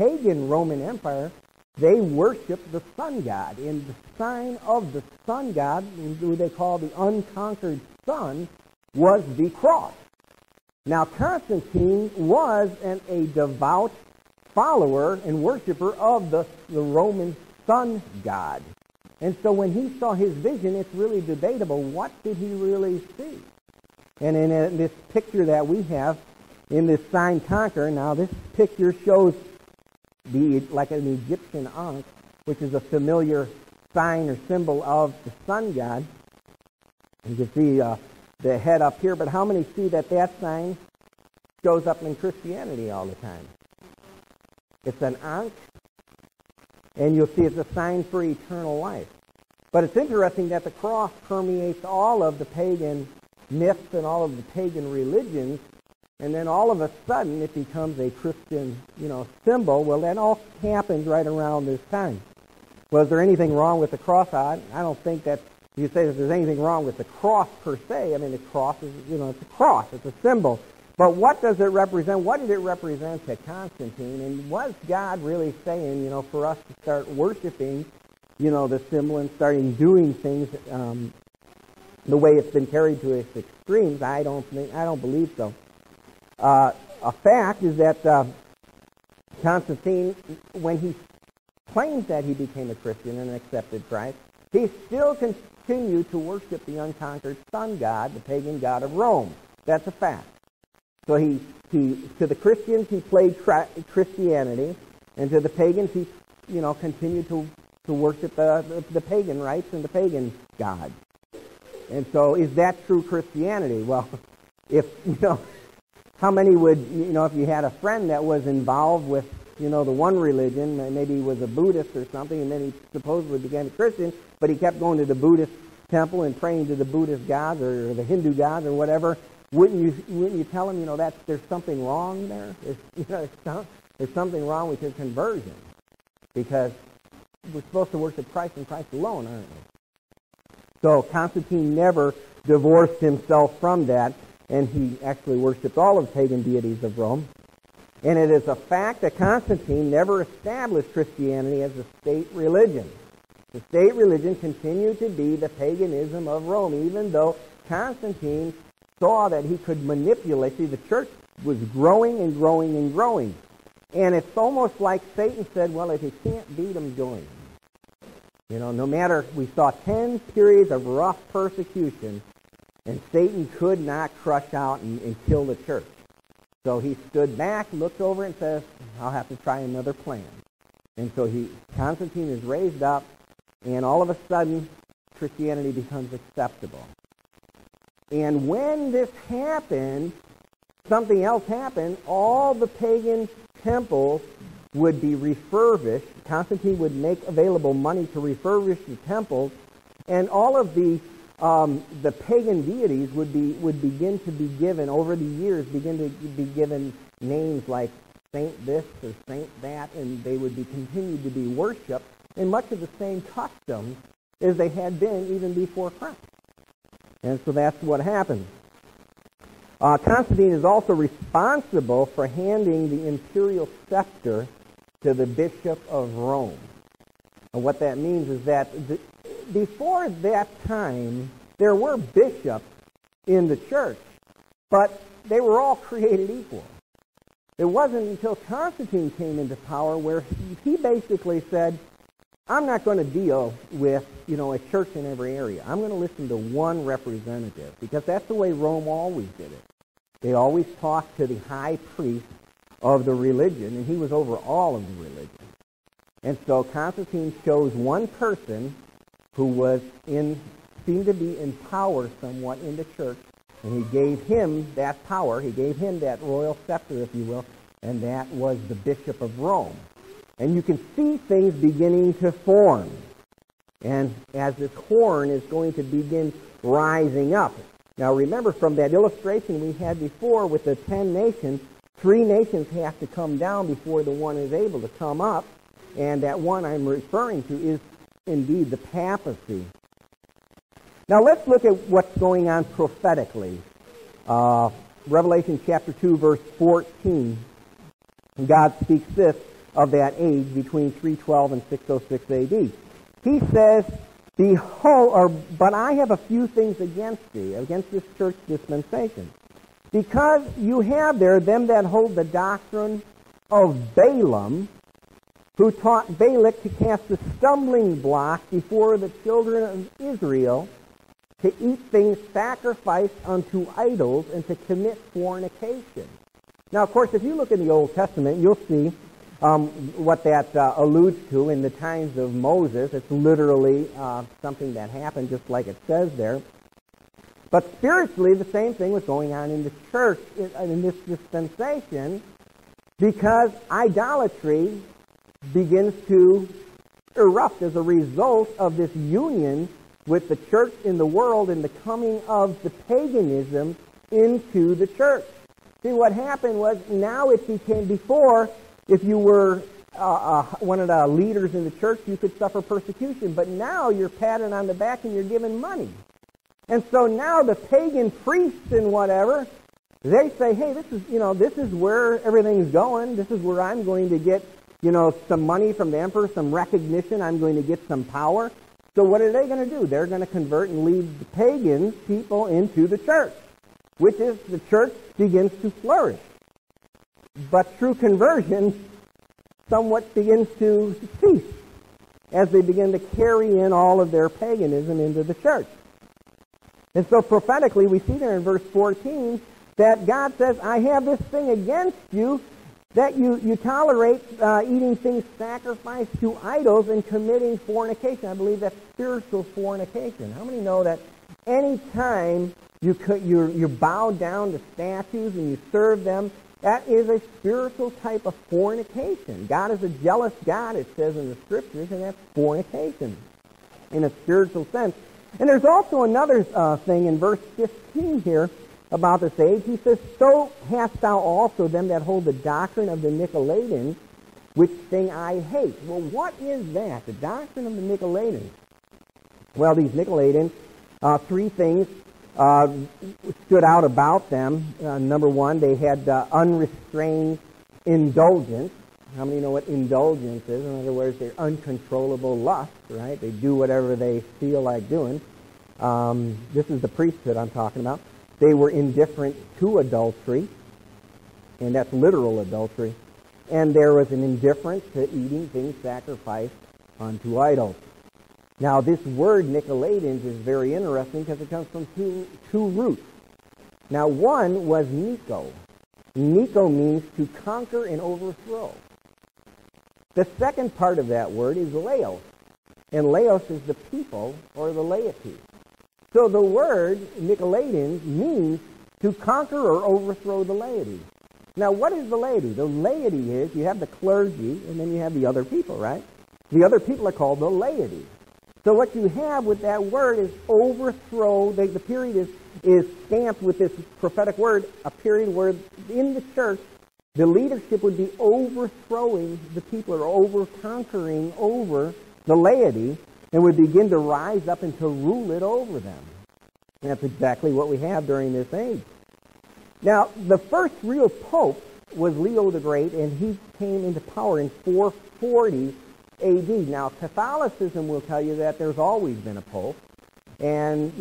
pagan Roman Empire, they worshiped the sun god. And the sign of the sun god, who they call the unconquered sun, was the cross. Now, Constantine was a devout follower and worshiper of the Roman sun god. And so when he saw his vision, it's really debatable. What did he really see? And in this picture that we have, in this sign conquer, now this picture shows like an Egyptian ankh, which is a familiar sign or symbol of the sun god. You can see the head up here, but how many see that sign shows up in Christianity all the time? It's an ankh, and you'll see it's a sign for eternal life. But it's interesting that the cross permeates all of the pagan myths and all of the pagan religions, and then all of a sudden it becomes a Christian, symbol. Well, that all happens right around this time. Well, is there anything wrong with the cross? I don't think that you say that there's anything wrong with the cross per se. I mean, the cross is, it's a cross. It's a symbol. But what does it represent? What did it represent to Constantine? And was God really saying, for us to start worshiping, the symbol and starting doing things the way it's been carried to its extremes? I don't believe so. A fact is that Constantine, when he claims that he became a Christian and accepted Christ, he still continued to worship the unconquered sun god, the pagan god of Rome. That's a fact. So he to the Christians he played Christianity, and to the pagans he continued to worship the pagan rites and the pagan god. And so, is that true Christianity? Well, if how many would if you had a friend that was involved with the one religion, maybe he was a Buddhist or something, and then he supposedly became a Christian, but he kept going to the Buddhist temple and praying to the Buddhist gods or the Hindu gods or whatever. Wouldn't you tell him that there's something wrong there? There's something wrong with his conversion, because we're supposed to worship Christ and Christ alone, aren't we? So Constantine never divorced himself from that, and he actually worshipped all of the pagan deities of Rome. And it is a fact that Constantine never established Christianity as a state religion. The state religion continued to be the paganism of Rome, even though Constantine saw that he could manipulate. See, the church was growing and growing and growing. And it's almost like Satan said, well, if you can't beat them, join them. No matter, we saw 10 periods of rough persecution, and Satan could not crush out and kill the church. So he stood back, looked over, and says, I'll have to try another plan. And so Constantine is raised up, and all of a sudden, Christianity becomes acceptable. And when this happened, something else happened. All the pagan temples would be refurbished. Constantine would make available money to refurbish the temples, and all of the pagan deities would begin to be given over the years, begin to be given names like Saint this or Saint that, and they would be continued to be worshipped in much of the same customs as they had been even before Christ. And so that's what happened. Constantine is also responsible for handing the imperial scepter to the Bishop of Rome. And what that means is that before that time, there were bishops in the church, but they were all created equal. It wasn't until Constantine came into power where he basically said, I'm not going to deal with, a church in every area. I'm going to listen to one representative, because that's the way Rome always did it. They always talked to the high priest of the religion, and he was over all of the religion. And so Constantine chose one person who seemed to be in power somewhat in the church, and he gave him that power. He gave him that royal scepter, if you will, and that was the Bishop of Rome. And you can see things beginning to form. And as this horn is going to begin rising up. Now remember, from that illustration we had before with the 10 nations, 3 nations have to come down before the one is able to come up. And that one I'm referring to is indeed the papacy. Now let's look at what's going on prophetically. Revelation chapter 2, verse 14. God speaks this. of that age between 312 and 606 A.D. He says, "Behold, but I have a few things against thee," against this church dispensation, "because you have there them that hold the doctrine of Balaam, who taught Balak to cast a stumbling block before the children of Israel, to eat things sacrificed unto idols, and to commit fornication." Now, of course, if you look in the Old Testament, you'll see what that alludes to in the times of Moses. It's literally something that happened just like it says there. But spiritually, the same thing was going on in the church in this dispensation, because idolatry begins to erupt as a result of this union with the church in the world and the coming of the paganism into the church. See, what happened was, now it became, before, if you were one of the leaders in the church, you could suffer persecution. But now you're patted on the back and you're given money. And so now the pagan priests and whatever, they say, "Hey, this is where everything's going. This is where I'm going to get, some money from the emperor, some recognition. I'm going to get some power." So what are they going to do? They're going to convert and lead the pagan people into the church, which is the church begins to flourish. But through conversion, somewhat begins to cease as they begin to carry in all of their paganism into the church. And so prophetically, we see there in verse 14 that God says, "I have this thing against you, that you tolerate eating things sacrificed to idols and committing fornication." I believe that's spiritual fornication. How many know that any time you bow down to statues and you serve them, that is a spiritual type of fornication? God is a jealous God, it says in the Scriptures, and that's fornication in a spiritual sense. And there's also another thing in verse 15 here about this age. He says, "So hast thou also them that hold the doctrine of the Nicolaitans, which thing I hate." Well, what is that? The doctrine of the Nicolaitans. Well, these Nicolaitans, three things stood out about them. Number one, they had unrestrained indulgence. How many know what indulgence is? In other words, they're uncontrollable lust, right? They do whatever they feel like doing. This is the priesthood I'm talking about. They were indifferent to adultery, and that's literal adultery. And there was an indifference to eating things sacrificed unto idols. Now, this word Nicolaitans is very interesting because it comes from two roots. Now, one was Nico. Nico means to conquer and overthrow. The second part of that word is Laos, and Laos is the people or the laity. So the word Nicolaitans means to conquer or overthrow the laity. Now, what is the laity? The laity is, you have the clergy, and then you have the other people, right? The other people are called the laity. So what you have with that word is overthrow. The period is stamped with this prophetic word, a period where in the church, the leadership would be overthrowing the people or over-conquering over the laity and would begin to rise up and to rule it over them. And that's exactly what we have during this age. Now, the first real pope was Leo the Great, and he came into power in 440 A.D. Now, Catholicism will tell you that there's always been a pope. And,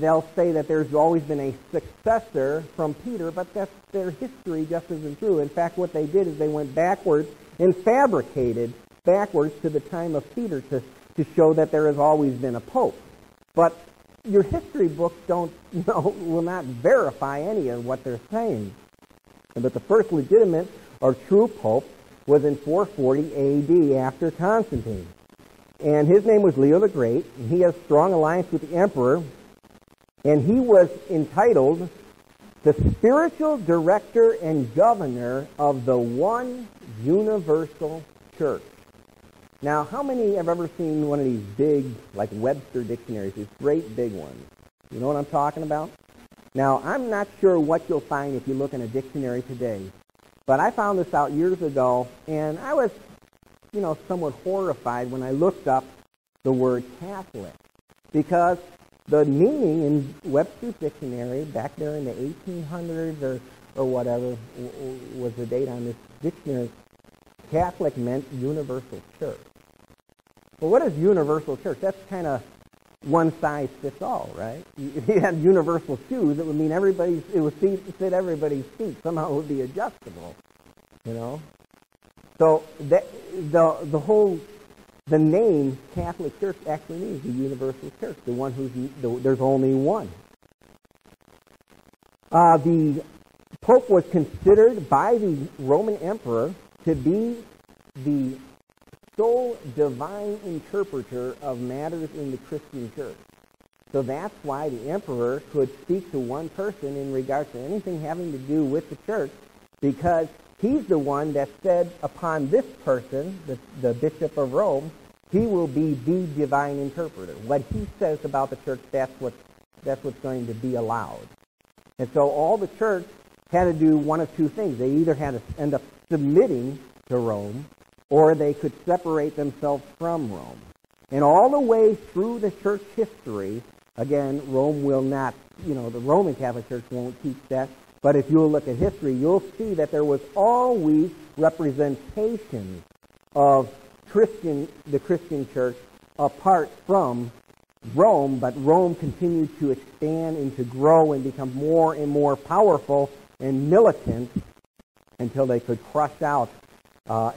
they'll say that there's always been a successor from Peter, but that's their history just isn't true. In fact, what they did is they went backwards and fabricated backwards to the time of Peter to show that there has always been a pope. But your history books will not verify any of what they're saying. But the first legitimate or true pope was in 440 A.D. after Constantine. And his name was Leo the Great, and he has strong alliance with the emperor, and he was entitled the spiritual director and governor of the one universal church. Now, how many have ever seen one of these big, like Webster dictionaries, these great big ones? You know what I'm talking about? Now, I'm not sure what you'll find if you look in a dictionary today, but I found this out years ago, and I was somewhat horrified when I looked up the word Catholic, because the meaning in Webster's dictionary back there in the 1800s or whatever was the date on this dictionary, Catholic meant universal church. Well, what is universal church? That's kind of one size fits all, right? If you had universal shoes, it would mean it would fit everybody's feet. Somehow it would be adjustable, you know. So the name Catholic Church actually means the universal church, the one there's only one. The Pope was considered by the Roman Emperor to be the sole divine interpreter of matters in the Christian church. So that's why the emperor could speak to one person in regards to anything having to do with the church, because he's the one that said upon this person, the Bishop of Rome, he will be the divine interpreter. What he says about the church, that's what's going to be allowed. And so all the church had to do one of two things. They either had to end up submitting to Rome, or they could separate themselves from Rome. And all the way through the church history, again, Rome will not, the Roman Catholic Church won't teach that, but if you'll look at history, you'll see that there was always representation of the Christian church apart from Rome, but Rome continued to expand and to grow and become more and more powerful and militant until they could crush out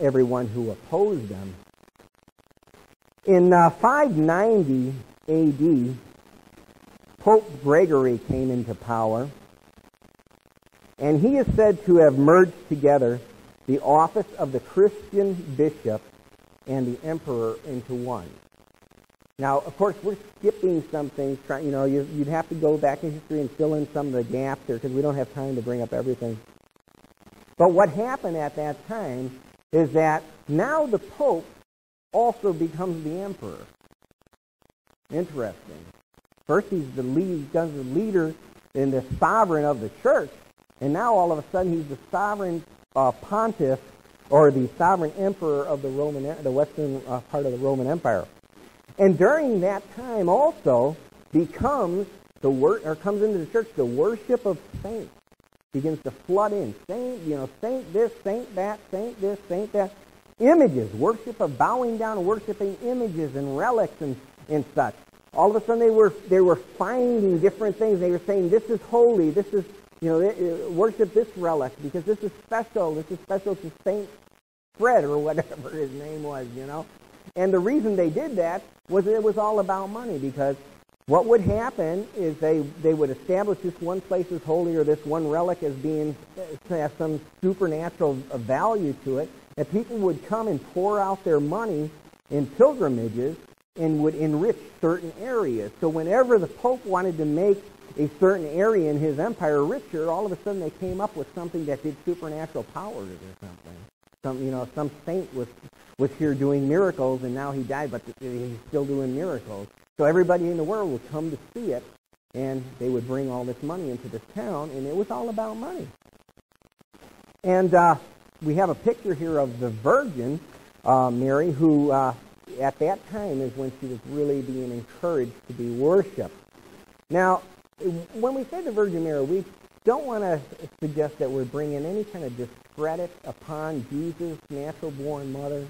everyone who opposed them. In 590 A.D., Pope Gregory came into power, and he is said to have merged together the office of the Christian bishop and the emperor into one. Now, of course, we're skipping some things. You'd have to go back in history and fill in some of the gaps there because we don't have time to bring up everything. But what happened at that time is that now the Pope also becomes the emperor. Interesting. First, he's the leader and the sovereign of the church, and now all of a sudden he's the sovereign pontiff, or the sovereign emperor of the western part of the Roman Empire. And during that time also comes into the church the worship of saints. Begins to flood in. Saint this, saint that, saint this, saint that. Images, worship of bowing down and worshiping images and relics and such. All of a sudden they were finding different things. They were saying, this is holy, this is, worship this relic because this is special to Saint Fred or whatever his name was, And the reason they did that was it was all about money, because what would happen is they would establish this one place as holy or this one relic as being has some supernatural value to it, and people would come and pour out their money in pilgrimages and would enrich certain areas. So whenever the Pope wanted to make a certain area in his empire richer, all of a sudden they came up with something that did supernatural powers or something. Some saint was here doing miracles, and now he died, but he's still doing miracles. So everybody in the world would come to see it, and they would bring all this money into this town, and it was all about money. And we have a picture here of the Virgin Mary, who at that time is when she was really being encouraged to be worshipped. Now, when we say the Virgin Mary, we don't want to suggest that we're bringing any kind of discredit upon Jesus' natural-born mother.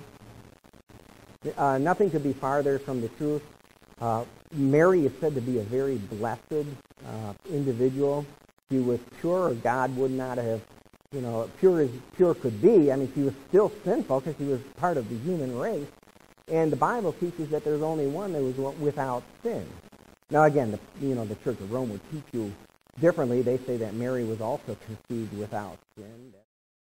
Nothing could be farther from the truth. Mary is said to be a very blessed individual. She was pure. God would not have, pure as pure could be. I mean, she was still sinful because she was part of the human race. And the Bible teaches that there's only one that was without sin. Now, again, the Church of Rome would teach you differently. They say that Mary was also conceived without sin.